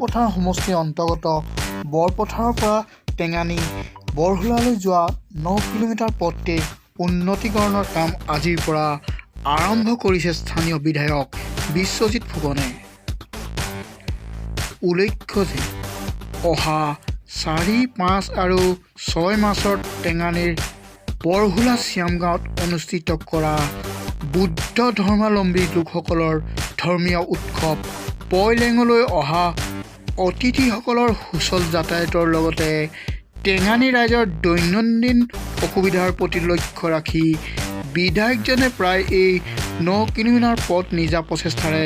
বৰপথাৰ সমষ্টিৰ অন্তৰ্গত বৰপথাৰৰ পৰা টেঙানী বৰহোলালৈ যোৱা 9 কিলোমিটাৰ পথটিৰ উন্নতিকৰণৰ কাম আজিৰ পৰা আৰম্ভ কৰিছে স্থানীয় বিধায়ক বিশ্বজিৎ ফুকনে। উল্লেখ্য যে অহা 4, 5 আৰু 6 মাৰ্চত টেঙানীৰ বৰহোলা শ্যামগাঁৱত অনুষ্ঠিত কৰা বুদ্ধ ধৰ্মাৱলম্বী লোকসকলৰ ধৰ্মীয় উৎসৱ পৈলেঙলৈ অহা অতিথিসকলৰ সুচল যাতায়াতৰ লগতে টেঙানী ৰাইজৰ দৈনন্দিন অসুবিধাৰ প্ৰতি লক্ষ্য ৰাখি বিধায়কজনে প্ৰায় এই 9 কিলোমিটাৰ পথ নিজা প্ৰচেষ্টাৰে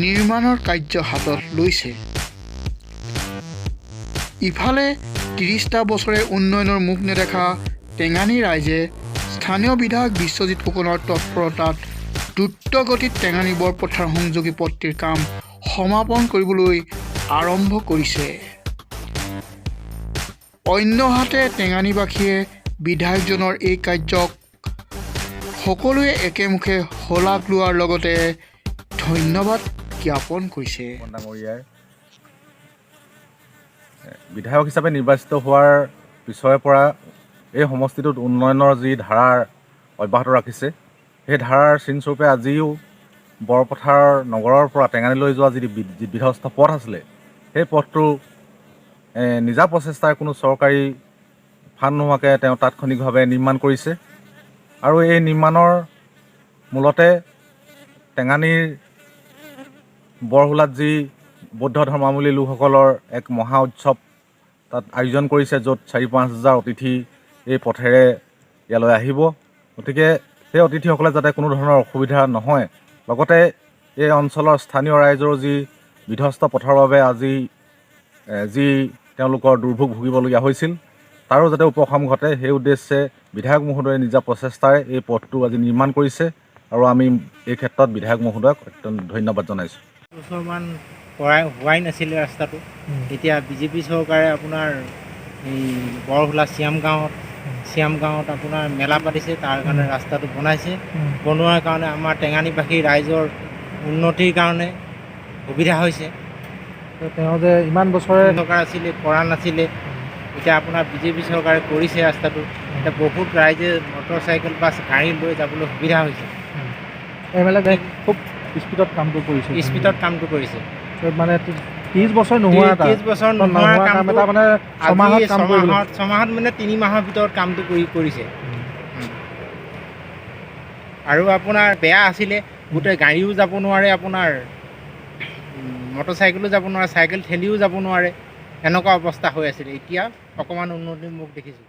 নিৰ্মাণৰ কাৰ্য হাতত লৈছে। ইফালে 30টা বছৰে উন্নয়নৰ মুখ নেদেখা টেঙানী ৰাইজে স্থানীয় বিধায়ক বিশ্বজিৎ ফুকনৰ তৎপৰতাত দ্ৰুতগতিত টেঙানী বৰপথাৰ সংযোগী পথটিৰ কাম সমাপন কৰিবলৈ আৰম্ভ কৰিছে। অন্যহাতে টেঙানীবাসীয়ে বিধায়কজনৰ এই কাৰ্যক সকলোৱে একেমুখে শলাগ লোৱাৰ লগতে ধন্যবাদ জ্ঞাপন কৰিছে। বিধায়ক হিচাপে নিৰ্বাচিত হোৱাৰ পিছৰে পৰা এই সমষ্টিটোত উন্নয়নৰ যি ধাৰাৰ অব্যাহত ৰাখিছে, সেই ধাৰাৰ চিনস্বৰূপে আজিও বৰপথাৰ নগৰৰ পৰা টেঙানীলৈ যোৱা যি বিধ্বস্ত পথ আছিলে, সেই পথটো নিজা প্ৰচেষ্টাৰে কোনো চৰকাৰী ফাণ্ড নোহোৱাকৈ তেওঁ তাৎক্ষণিকভাৱে নিৰ্মাণ কৰিছে। আৰু এই নিৰ্মাণৰ মূলতে টেঙানীৰ বৰহোলাত যি বৌদ্ধ ধৰ্মাৱলম্বী লোকসকলৰ এক মহা উৎসৱ তাত আয়োজন কৰিছে, য'ত 4-5 হাজাৰ অতিথি এই পথেৰে ইয়ালৈ আহিব। গতিকে সেই অতিথিসকলে যাতে কোনো ধৰণৰ অসুবিধা নহয়, লগতে এই অঞ্চলৰ স্থানীয় ৰাইজৰ যি বিধ্বস্ত পথৰ বাবে আজি যি তেওঁলোকৰ দুৰ্ভোগ ভুগিবলগীয়া হৈছিল, তাৰো যাতে উপশম ঘটে, সেই উদ্দেশ্যে বিধায়ক মহোদয়ে নিজা প্ৰচেষ্টাৰে এই পথটো আজি নিৰ্মাণ কৰিছে। আৰু আমি এই ক্ষেত্ৰত বিধায়ক মহোদয়ক অত্যন্ত ধন্যবাদ জনাইছোঁ। বছৰমান হোৱাই নাছিলে ৰাস্তাটো, এতিয়া বিজেপি চৰকাৰে আপোনাৰ এই বৰহোলা শ্যামগাঁৱত আপোনাৰ মেলা পাতিছে, তাৰ কাৰণে ৰাস্তাটো বনাইছে। বনোৱাৰ কাৰণে আমাৰ টেঙানীবাসী ৰাইজৰ উন্নতিৰ কাৰণে সুবিধা হৈছে। তেওঁ যে ইমান বছৰে চৰকাৰ আছিলে, কৰা নাছিলে, এতিয়া আপোনাৰ বিজেপি চৰকাৰে কৰিছে ৰাস্তাটো। এতিয়া বহুত ৰাইজে মটৰচাইকেল বা গাড়ী লৈ যাবলৈ সুবিধা হৈছে। এমএলএ খুব স্পীডত কামটো কৰিছে। মানে 30 বছৰ নোহোৱা 30 বছৰ নোহোৱা কাম এটা মানে ছমাহত মানে 3 মাহৰ ভিতৰত কামটো কৰিছে। আৰু আপোনাৰ বেয়া আছিলে, গোটেই গাড়ীও যাব নোৱাৰে, আপোনাৰ মটৰচাইকেলো যাব নোৱাৰে, চাইকেল ঠেলিও যাব নোৱাৰে, এনেকুৱা অৱস্থা হৈ আছিলে। এতিয়া অকণমান উন্নতিৰ মুখ দেখিছোঁ।